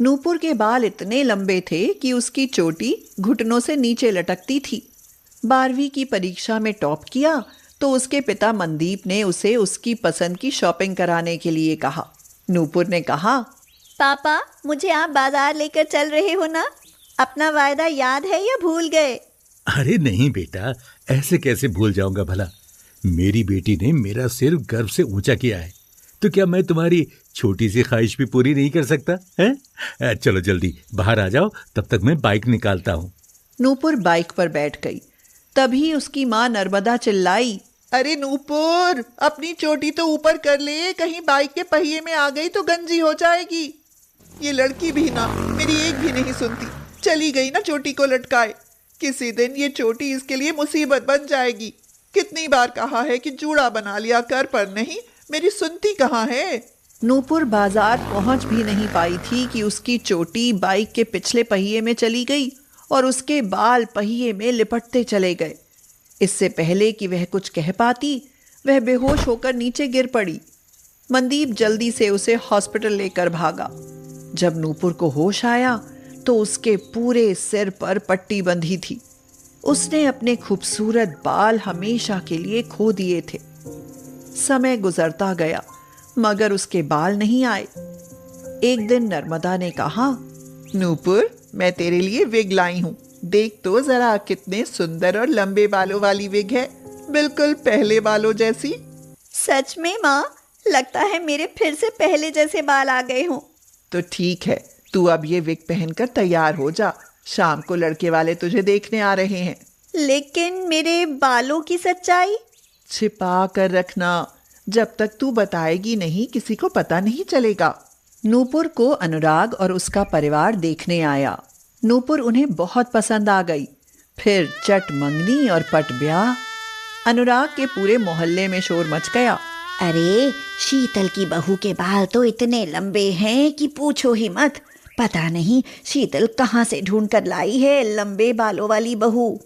नूपुर के बाल इतने लंबे थे कि उसकी चोटी घुटनों से नीचे लटकती थी। 12वीं की परीक्षा में टॉप किया तो उसके पिता मनदीप ने उसे उसकी पसंद की शॉपिंग कराने के लिए कहा। नूपुर ने कहा, पापा, मुझे आप बाजार लेकर चल रहे हो ना? अपना वायदा याद है या भूल गए? अरे नहीं बेटा, ऐसे कैसे भूल जाऊंगा भला। मेरी बेटी ने मेरा सिर गर्व से ऊंचा किया है, तो क्या मैं तुम्हारी छोटी सी ख्वाहिश भी पूरी नहीं कर सकता है? चलो जल्दी बाहर आ जाओ, तब तक मैं बाइक निकालता हूँ। नूपुर बाइक पर बैठ गई। तभी उसकी माँ नर्मदा चिल्लाई, अरे नूपुर, अपनी चोटी तो ऊपर कर ले, कहीं बाइक के पहिए में आ गई तो गंजी हो जाएगी। ये लड़की भी ना मेरी एक भी नहीं सुनती, चली गई ना चोटी को लटकाए। किसी दिन ये चोटी इसके लिए मुसीबत बन जाएगी। कितनी बार कहा है कि जूड़ा बना लिया कर, पर नहीं, मेरी सुनती कहाँ है। नूपुर बाजार पहुंच भी नहीं पाई थी कि उसकी चोटी बाइक के पिछले पहिए में चली गई और उसके बाल पहिए में लिपटते चले गए। इससे पहले कि वह कुछ कह पाती, वह बेहोश होकर नीचे गिर पड़ी। मनदीप जल्दी से उसे हॉस्पिटल लेकर भागा। जब नूपुर को होश आया तो उसके पूरे सिर पर पट्टी बंधी थी। उसने अपने खूबसूरत बाल हमेशा के लिए खो दिए थे। समय गुजरता गया मगर उसके बाल नहीं आए। एक दिन नर्मदा ने कहा, नूपुर, मैं तेरे लिए विग लाई हूँ, देख तो जरा कितने सुंदर और लंबे बालों वाली विग है, बिल्कुल पहले बालों जैसी। सच में माँ, लगता है मेरे फिर से पहले जैसे बाल आ गए हों। तो ठीक है, तू अब ये विग पहनकर तैयार हो जा, शाम को लड़के वाले तुझे देखने आ रहे हैं। लेकिन मेरे बालों की सच्चाई? छिपा कर रखना, जब तक तू बताएगी नहीं किसी को पता नहीं चलेगा। नूपुर को अनुराग और उसका परिवार देखने आया। नूपुर उन्हें बहुत पसंद आ गई। फिर चट मंगनी और पट ब्याह। अनुराग के पूरे मोहल्ले में शोर मच गया। अरे, शीतल की बहू के बाल तो इतने लंबे हैं कि पूछो ही मत। पता नहीं शीतल कहाँ से ढूंढ कर लाई है लंबे बालों वाली बहू।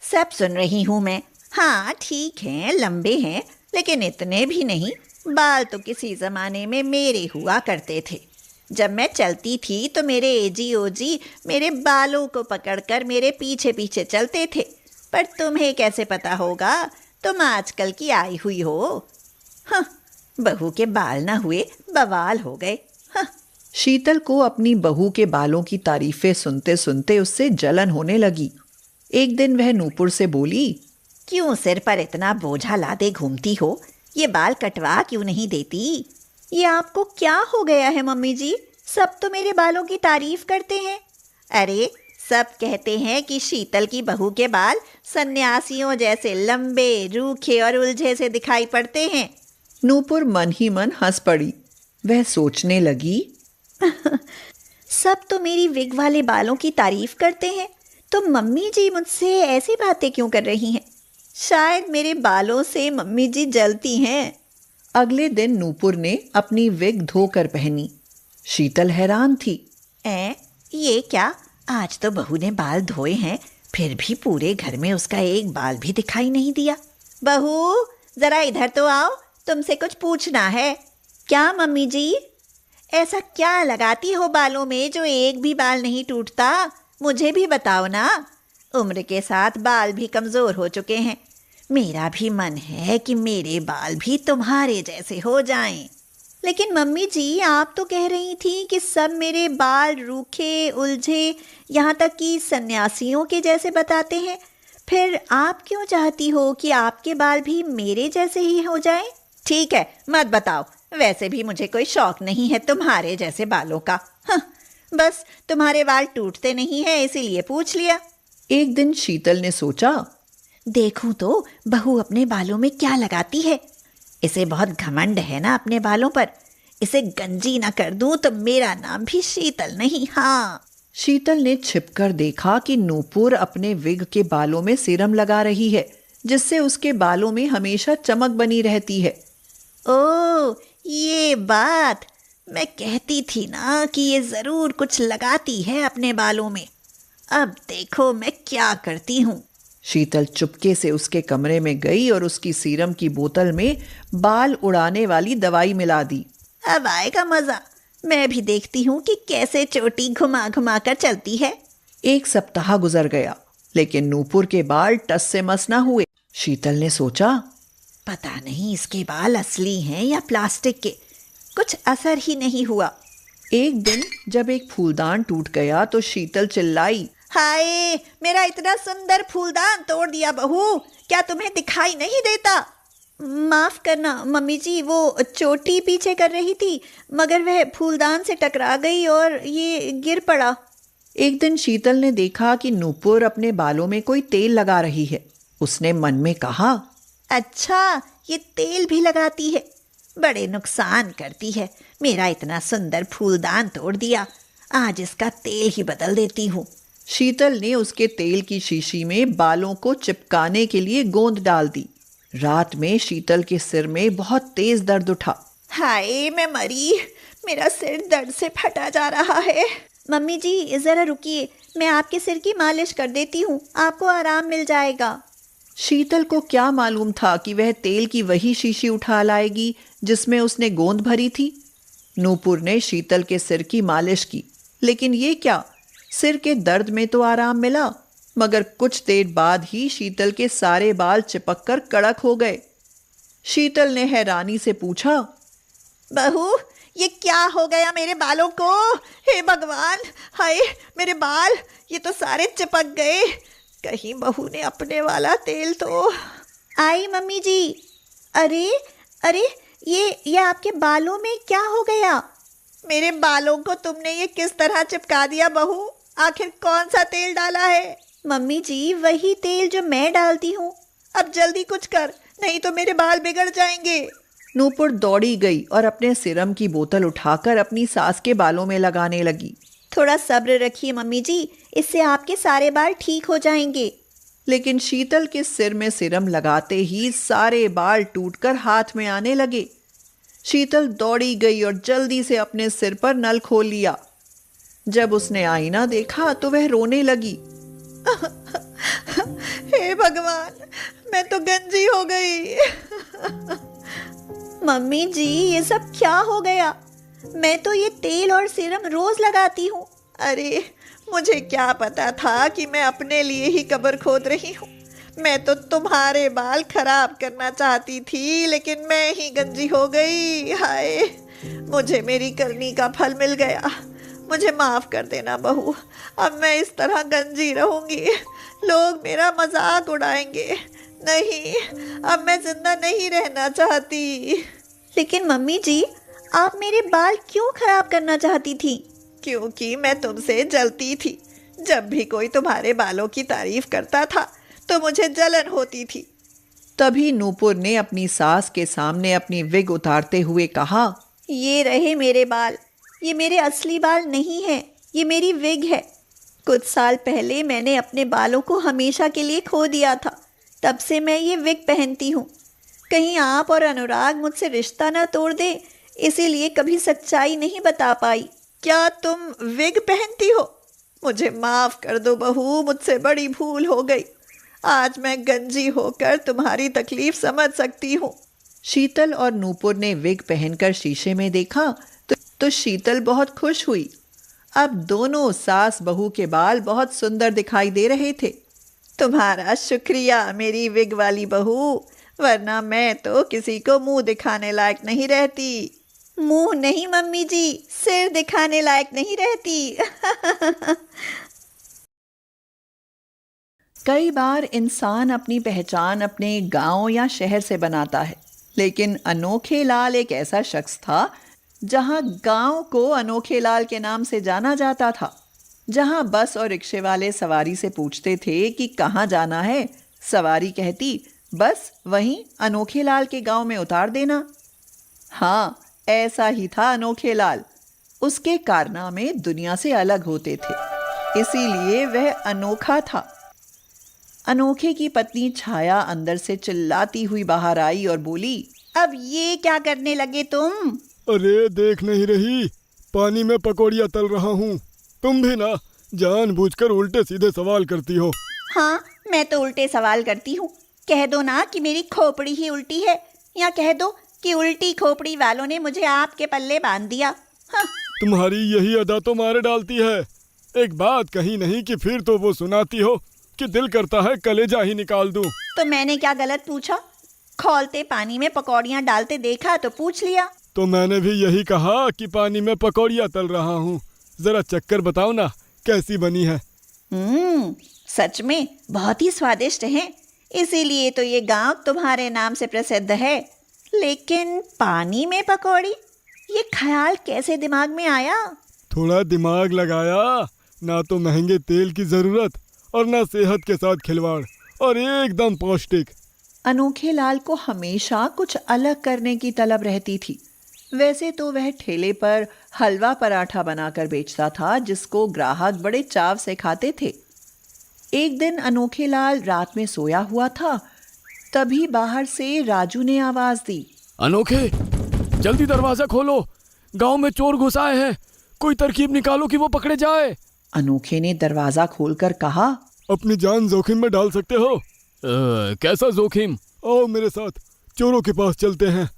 सब सुन रही हूँ मैं। हाँ ठीक है, लंबे हैं, लेकिन इतने भी नहीं। बाल तो किसी जमाने में मेरे हुआ करते थे। जब मैं चलती थी तो मेरे एजी ओजी मेरे बालों को पकड़कर मेरे पीछे पीछे चलते थे। पर तुम्हें कैसे पता होगा, तुम आजकल की आई हुई हो। हाँ, बहू के बाल ना हुए बवाल हो गए। हाँ। शीतल को अपनी बहू के बालों की तारीफें सुनते सुनते उससे जलन होने लगी। एक दिन वह नूपुर से बोली, क्यों सिर पर इतना बोझा लादे घूमती हो? ये बाल कटवा क्यों नहीं देती? ये आपको क्या हो गया है मम्मी जी? सब तो मेरे बालों की तारीफ करते हैं। अरे, सब कहते हैं कि शीतल की बहू के बाल सन्यासियों जैसे लंबे, रूखे और उलझे से दिखाई पड़ते हैं। नूपुर मन ही मन हंस पड़ी। वह सोचने लगी, सब तो मेरी विग वाले बालों की तारीफ करते हैं, तो मम्मी जी मुझसे ऐसी बातें क्यों कर रही हैं? शायद मेरे बालों से मम्मी जी जलती हैं। अगले दिन नूपुर ने अपनी विग धोकर पहनी। शीतल हैरान थी। ये क्या? आज तो बहू ने बाल धोए हैं, फिर भी पूरे घर में उसका एक बाल भी दिखाई नहीं दिया। बहू, जरा इधर तो आओ, तुमसे कुछ पूछना है। क्या मम्मी जी? ऐसा क्या लगाती हो बालों में जो एक भी बाल नहीं टूटता? मुझे भी बताओ ना। उम्र के साथ बाल भी कमज़ोर हो चुके हैं। मेरा भी मन है कि मेरे बाल भी तुम्हारे जैसे हो जाएं। लेकिन मम्मी जी, आप तो कह रही थी कि सब मेरे बाल रूखे, उलझे, यहाँ तक कि सन्यासियों के जैसे बताते हैं। फिर आप क्यों चाहती हो कि आपके बाल भी मेरे जैसे ही हो जाएं? ठीक है, मत बताओ। वैसे भी मुझे कोई शौक नहीं है तुम्हारे जैसे बालों का। हाँ, बस तुम्हारे बाल टूटते नहीं है इसीलिए पूछ लिया। एक दिन शीतल ने सोचा, देखूं तो बहू अपने बालों में क्या लगाती है। इसे बहुत घमंड है ना अपने बालों पर। इसे गंजी ना कर दूं तो मेरा नाम भी शीतल नहीं। हाँ। शीतल ने छिपकर देखा कि नूपुर अपने विग के बालों में सीरम लगा रही है, जिससे उसके बालों में हमेशा चमक बनी रहती है। ओह, ये बात। मैं कहती थी ना कि ये जरूर कुछ लगाती है अपने बालों में। अब देखो मैं क्या करती हूँ। शीतल चुपके से उसके कमरे में गई और उसकी सीरम की बोतल में बाल उड़ाने वाली दवाई मिला दी। अब आएगा मजा। मैं भी देखती हूँ कि कैसे चोटी घुमा घुमा कर चलती है। एक सप्ताह गुजर गया, लेकिन नूपुर के बाल टस से मस न हुए। शीतल ने सोचा, पता नहीं इसके बाल असली हैं या प्लास्टिक के, कुछ असर ही नहीं हुआ। एक दिन जब एक फूलदान टूट गया तो शीतल चिल्लाई, हाय, मेरा इतना सुंदर फूलदान तोड़ दिया बहू, क्या तुम्हें दिखाई नहीं देता? माफ करना मम्मी जी, वो चोटी पीछे कर रही थी, मगर वह फूलदान से टकरा गई और ये गिर पड़ा। एक दिन शीतल ने देखा कि नूपुर अपने बालों में कोई तेल लगा रही है। उसने मन में कहा, अच्छा, ये तेल भी लगाती है, बड़े नुकसान करती है। मेरा इतना सुंदर फूलदान तोड़ दिया, आज इसका तेल ही बदल देती हूँ। शीतल ने उसके तेल की शीशी में बालों को चिपकाने के लिए गोंद डाल दी। रात में शीतल के सिर में बहुत तेज दर्द उठा। हाय, मैं मरी, मेरा सिर दर्द से फटा जा रहा है। मम्मी जी जरा रुकिए, मैं आपके सिर की मालिश कर देती हूँ, आपको आराम मिल जाएगा। शीतल को क्या मालूम था कि वह तेल की वही शीशी उठा लाएगी जिसमें उसने गोंद भरी थी। नूपुर ने शीतल के सिर की मालिश की, लेकिन ये क्या, सिर के दर्द में तो आराम मिला, मगर कुछ देर बाद ही शीतल के सारे बाल चिपककर कड़क हो गए। शीतल ने हैरानी से पूछा, बहू, ये क्या हो गया मेरे बालों को? हे भगवान, हाय मेरे बाल, ये तो सारे चिपक गए। कहीं बहू ने अपने वाला तेल तो। आई मम्मी जी। अरे अरे, ये आपके बालों में क्या हो गया? मेरे बालों को तुमने ये किस तरह चिपका दिया बहू? आखिर कौन सा तेल डाला है? मम्मी जी, वही तेल जो मैं डालती हूँ। अब जल्दी कुछ कर, नहीं तो मेरे बाल बिगड़ जाएंगे। नूपुर दौड़ी गई और अपने सीरम की बोतल उठाकर अपनी सास के बालों में लगाने लगी। थोड़ा सब्र रखिए मम्मी जी, इससे आपके सारे बाल ठीक हो जाएंगे। लेकिन शीतल के सिर में सीरम लगाते ही सारे बाल टूटकर हाथ में आने लगे। शीतल दौड़ी गई और जल्दी से अपने सिर पर नल खोल लिया। जब उसने आईना देखा तो वह रोने लगी। हे भगवान, मैं तो गंजी हो गई। मम्मी जी, ये सब क्या हो गया? मैं तो ये तेल और सीरम रोज लगाती हूँ। अरे, मुझे क्या पता था कि मैं अपने लिए ही कब्र खोद रही हूँ। मैं तो तुम्हारे बाल खराब करना चाहती थी, लेकिन मैं ही गंजी हो गई। हाय, मुझे मेरी करनी का फल मिल गया। मुझे माफ कर देना बहू, अब मैं इस तरह गंजी रहूंगी, लोग मेरा मजाक उड़ाएंगे। नहीं, अब मैं जिंदा नहीं रहना चाहती। लेकिन मम्मी जी, आप मेरे बाल क्यों खराब करना चाहती थी? क्योंकि मैं तुमसे जलती थी। जब भी कोई तुम्हारे बालों की तारीफ करता था तो मुझे जलन होती थी। तभी नूपुर ने अपनी सास के सामने अपनी विग उतारते हुए कहा, ये रहे मेरे बाल, ये मेरे असली बाल नहीं हैं, ये मेरी विग है। कुछ साल पहले मैंने अपने बालों को हमेशा के लिए खो दिया था, तब से मैं ये विग पहनती हूँ। कहीं आप और अनुराग मुझसे रिश्ता ना तोड़ दे, इसीलिए कभी सच्चाई नहीं बता पाई। क्या तुम विग पहनती हो? मुझे माफ कर दो बहू, मुझसे बड़ी भूल हो गई। आज मैं गंजी होकर तुम्हारी तकलीफ समझ सकती हूँ। शीतल और नूपुर ने विग पहनकर शीशे में देखा तो शीतल बहुत खुश हुई। अब दोनों सास बहू के बाल बहुत सुंदर दिखाई दे रहे थे। तुम्हारा शुक्रिया मेरी विग वाली बहू, वरना मैं तो किसी को मुंह दिखाने लायक नहीं रहती। मुंह नहीं मम्मी जी, सिर दिखाने लायक नहीं रहती। कई बार इंसान अपनी पहचान अपने गांव या शहर से बनाता है, लेकिन अनोखे लाल एक ऐसा शख्स था जहां गांव को अनोखे लाल के नाम से जाना जाता था। जहां बस और रिक्शे वाले सवारी से पूछते थे कि कहाँ जाना है, सवारी कहती, बस वहीं अनोखे लाल के गांव में उतार देना। हाँ, ऐसा ही था अनोखे लाल। उसके कारनामे दुनिया से अलग होते थे, इसीलिए वह अनोखा था। अनोखे की पत्नी छाया अंदर से चिल्लाती हुई बाहर आई और बोली, अब ये क्या करने लगे तुम? अरे देख नहीं रही, पानी में पकौड़ियाँ तल रहा हूँ। तुम भी ना जानबूझकर उल्टे सीधे सवाल करती हो। हाँ, मैं तो उल्टे सवाल करती हूँ। कह दो ना कि मेरी खोपड़ी ही उल्टी है, या कह दो कि उल्टी खोपड़ी वालों ने मुझे आपके पल्ले बांध दिया। हाँ, तुम्हारी यही अदा तो मारे डालती है। एक बात कही नहीं कि फिर तो वो सुनाती हो कि दिल करता है कलेजा ही निकाल दूं। तो मैंने क्या गलत पूछा? खौलते पानी में पकौड़ियाँ डालते देखा तो पूछ लिया। तो मैंने भी यही कहा कि पानी में पकौड़ियाँ तल रहा हूँ। जरा चक्कर बताओ ना कैसी बनी है। सच में बहुत ही स्वादिष्ट हैं। इसीलिए तो ये गांव तुम्हारे नाम से प्रसिद्ध है। लेकिन पानी में पकौड़ी, ये ख्याल कैसे दिमाग में आया? थोड़ा दिमाग लगाया, ना तो महंगे तेल की जरूरत और ना सेहत के साथ खिलवाड़, और एकदम पौष्टिक। अनोखे लाल को हमेशा कुछ अलग करने की तलब रहती थी। वैसे तो वह ठेले पर हलवा पराठा बनाकर बेचता था, जिसको ग्राहक बड़े चाव से खाते थे। एक दिन अनोखे लाल रात में सोया हुआ था, तभी बाहर से राजू ने आवाज दी। अनोखे, जल्दी दरवाजा खोलो, गांव में चोर घुस आए हैं। कोई तरकीब निकालो कि वो पकड़े जाए। अनोखे ने दरवाजा खोलकर कहा, अपनी जान जोखिम में डाल सकते हो। कैसा जोखिम? आओ मेरे साथ, चोरों के पास चलते हैं।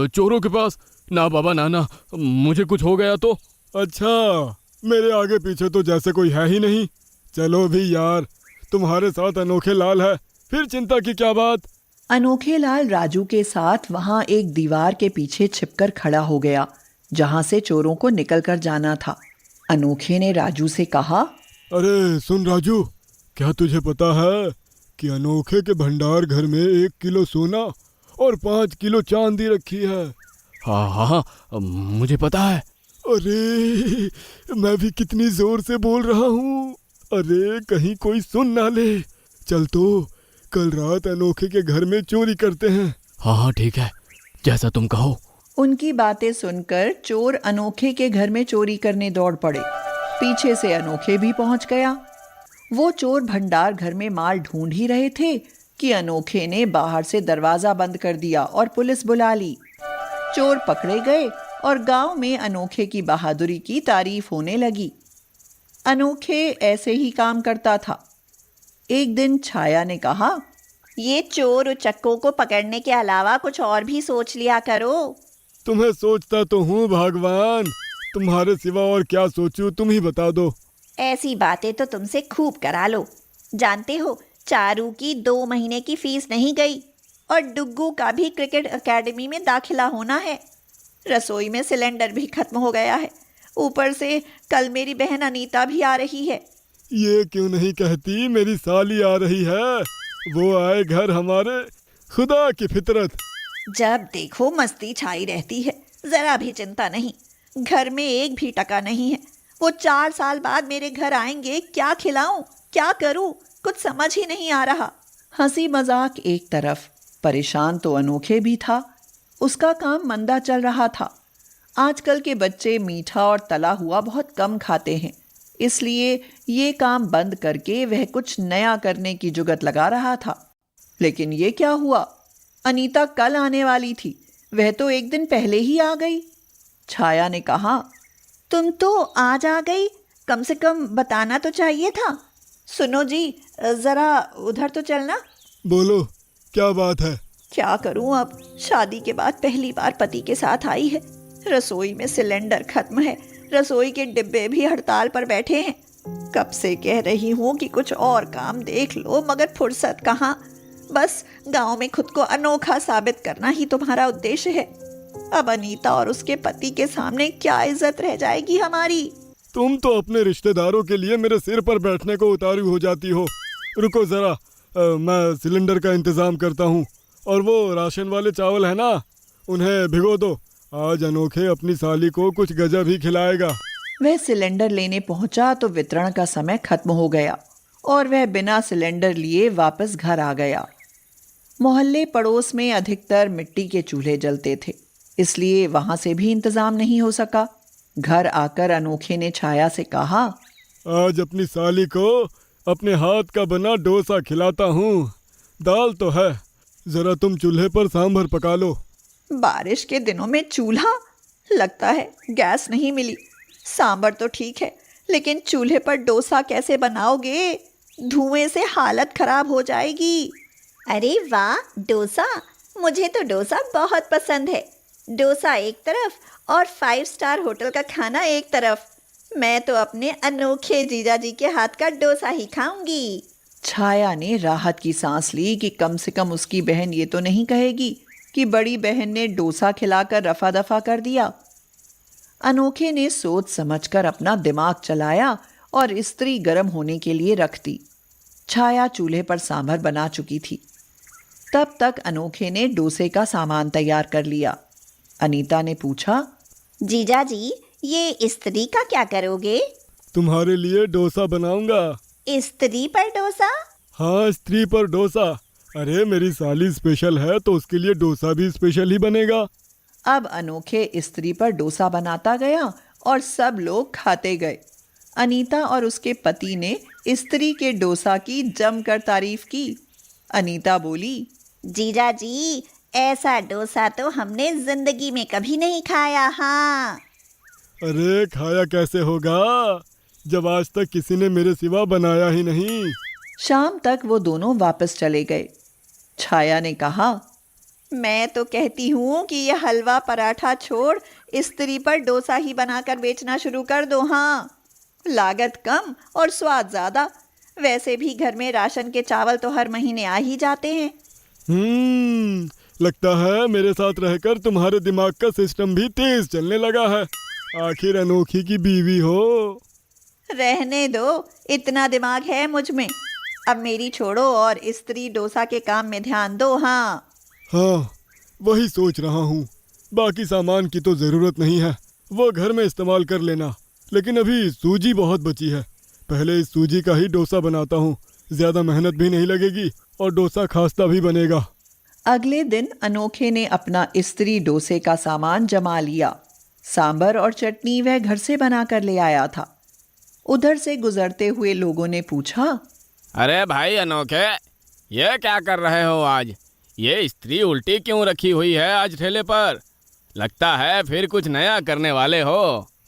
चोरों के पास? ना बाबा ना, मुझे कुछ हो गया तो। अच्छा, मेरे आगे पीछे तो जैसे कोई है ही नहीं। चलो भी यार, तुम्हारे साथ अनोखे लाल है, फिर चिंता की क्या बात। अनोखे लाल राजू के साथ वहां एक दीवार के पीछे छिपकर खड़ा हो गया, जहां से चोरों को निकलकर जाना था। अनोखे ने राजू से कहा, अरे सुन राजू, क्या तुझे पता है कि अनोखे के भंडार घर में 1 किलो सोना और 5 किलो चांदी रखी है? हाँ, मुझे पता है। अरे मैं भी कितनी जोर से बोल रहा हूँ। अरे कहीं कोई सुन ना ले। चल तो कल रात अनोखे के घर में चोरी करते हैं। हाँ ठीक है, जैसा तुम कहो। उनकी बातें सुनकर चोर अनोखे के घर में चोरी करने दौड़ पड़े। पीछे से अनोखे भी पहुंच गया। वो चोर भंडार घर में माल ढूंढ ही रहे थे कि अनोखे ने बाहर से दरवाजा बंद कर दिया और पुलिस बुला ली। चोर पकड़े गए और गांव में अनोखे की बहादुरी की तारीफ होने लगी। अनोखे ऐसे ही काम करता था। एक दिन छाया ने कहा, ये चोर उचक्कों को पकड़ने के अलावा कुछ और भी सोच लिया करो। तुम्हें सोचता तो हूँ भगवान, तुम्हारे सिवा और क्या सोचूं, तुम ही बता दो। ऐसी बातें तो तुमसे खूब करा लो। जानते हो, चारू की 2 महीने की फीस नहीं गई और डुग्गू का भी क्रिकेट एकेडमी में दाखिला होना है। रसोई में सिलेंडर भी खत्म हो गया है। ऊपर से कल मेरी बहन अनीता भी आ रही है। ये क्यों नहीं कहती मेरी साली आ रही है, वो आए घर हमारे। खुदा की फितरत। जब देखो मस्ती छाई रहती है, जरा भी चिंता नहीं। घर में एक भी टका नहीं है। वो 4 साल बाद मेरे घर आएंगे, क्या खिलाऊं, क्या करूं, कुछ समझ ही नहीं आ रहा। हंसी मजाक एक तरफ, परेशान तो अनोखे भी था। उसका काम मंदा चल रहा था। आजकल के बच्चे मीठा और तला हुआ बहुत कम खाते हैं, इसलिए ये काम बंद करके वह कुछ नया करने की जुगत लगा रहा था। लेकिन ये क्या हुआ? अनीता कल आने वाली थी, वह तो एक दिन पहले ही आ गई। छाया ने कहा, तुम तो आज आ गई, कम से कम बताना तो चाहिए था। सुनो जी, जरा उधर तो चलना। बोलो, क्या बात है? क्या करूं अब, शादी के बाद पहली बार पति के साथ आई है। रसोई में सिलेंडर खत्म है, रसोई के डिब्बे भी हड़ताल पर बैठे हैं। कब से कह रही हूँ कि कुछ और काम देख लो, मगर फुर्सत कहाँ। बस गांव में खुद को अनोखा साबित करना ही तुम्हारा उद्देश्य है। अब अनीता और उसके पति के सामने क्या इज्जत रह जाएगी हमारी। तुम तो अपने रिश्तेदारों के लिए मेरे सिर पर बैठने को उतारू हो जाती हो। रुको जरा, मैं सिलेंडर का इंतजाम करता हूँ। और वो राशन वाले चावल है ना, उन्हें भिगो दो। आज अनोखे अपनी साली को कुछ गजब ही खिलाएगा। वह सिलेंडर लेने पहुंचा तो वितरण का समय खत्म हो गया और वह बिना सिलेंडर लिए वापस घर आ गया। मोहल्ले पड़ोस में अधिकतर मिट्टी के चूल्हे जलते थे, इसलिए वहां से भी इंतजाम नहीं हो सका। घर आकर अनोखे ने छाया से कहा, आज अपनी साली को अपने हाथ का बना डोसा खिलाता हूँ। दाल तो है, जरा तुम चूल्हे पर सांभर पका लो। बारिश के दिनों में चूल्हा? लगता है गैस नहीं मिली। सांभर तो ठीक है, लेकिन चूल्हे पर डोसा कैसे बनाओगे? धुएं से हालत खराब हो जाएगी। अरे वाह, डोसा! मुझे तो डोसा बहुत पसंद है। डोसा एक तरफ और 5 स्टार होटल का खाना एक तरफ। मैं तो अपने अनोखे जीजा जी के हाथ का डोसा ही खाऊंगी। छाया ने राहत की सांस ली कि कम से कम उसकी बहन ये तो नहीं कहेगी कि बड़ी बहन ने डोसा खिलाकर रफा दफा कर दिया। अनोखे ने सोच समझकर अपना दिमाग चलाया और स्त्री गर्म होने के लिए रख दी। छाया चूल्हे पर सांभर बना चुकी थी। तब तक अनोखे ने डोसे का सामान तैयार कर लिया। अनीता ने पूछा, जीजा जी, ये स्त्री का क्या करोगे? तुम्हारे लिए डोसा बनाऊंगा। स्त्री पर डोसा? हाँ, स्त्री पर डोसा। अरे मेरी साली स्पेशल है तो उसके लिए डोसा भी स्पेशल ही बनेगा। अब अनोखे स्त्री पर डोसा बनाता गया और सब लोग खाते गए। अनीता और उसके पति ने स्त्री के डोसा की जमकर तारीफ की। अनीता बोली, जीजा जी, ऐसा डोसा तो हमने जिंदगी में कभी नहीं खाया। हाँ, अरे खाया कैसे होगा जब आज तक किसी ने मेरे सिवा बनाया ही नहीं। शाम तक वो दोनों वापस चले गए। छाया ने कहा, मैं तो कहती हूँ कि यह हलवा पराठा छोड़ स्त्री पर डोसा ही बनाकर बेचना शुरू कर दो। हाँ, लागत कम और स्वाद ज्यादा। वैसे भी घर में राशन के चावल तो हर महीने आ ही जाते हैं। लगता है मेरे साथ रहकर तुम्हारे दिमाग का सिस्टम भी तेज चलने लगा है। आखिर अनोखी की बीवी हो। रहने दो, इतना दिमाग है मुझ में। अब मेरी छोड़ो और स्त्री डोसा के काम में ध्यान दो। हाँ, वही सोच रहा हूँ। बाकी सामान की तो जरूरत नहीं है, वो घर में इस्तेमाल कर लेना। लेकिन अभी सूजी बहुत बची है, पहले इस सूजी का ही डोसा बनाता हूँ। ज्यादा मेहनत भी नहीं लगेगी और डोसा खास्ता भी बनेगा। अगले दिन अनोखे ने अपना स्त्री डोसे का सामान जमा लिया। सांबर और चटनी वह घर से बनाकर ले आया था। उधर से गुजरते हुए लोगों ने पूछा, अरे भाई अनोखे, ये क्या कर रहे हो आज? ये स्त्री उल्टी क्यों रखी हुई है आज ठेले पर? लगता है फिर कुछ नया करने वाले हो।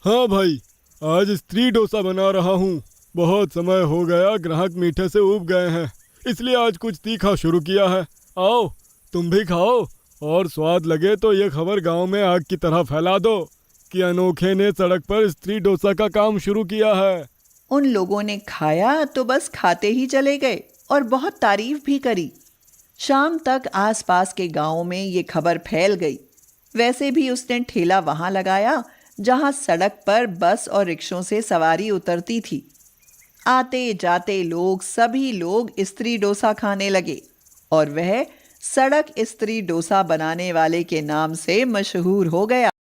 हाँ भाई, आज स्त्री डोसा बना रहा हूँ। बहुत समय हो गया, ग्राहक मीठे से ऊब गए हैं, इसलिए आज कुछ तीखा शुरू किया है। आओ तुम भी खाओ और स्वाद लगे तो ये खबर गांव में आग की तरह फैला दो कि अनोखे ने सड़क पर स्त्री डोसा का काम शुरू किया है। उन लोगों ने खाया तो बस खाते ही चले गए और बहुत तारीफ भी करी। शाम तक आसपास के गांवों में ये खबर फैल गई। वैसे भी उसने ठेला वहां लगाया जहां सड़क पर बस और रिक्शों से सवारी उतरती थी। आते जाते लोग, सभी लोग स्त्री डोसा खाने लगे और वह सड़क स्त्री डोसा बनाने वाले के नाम से मशहूर हो गया।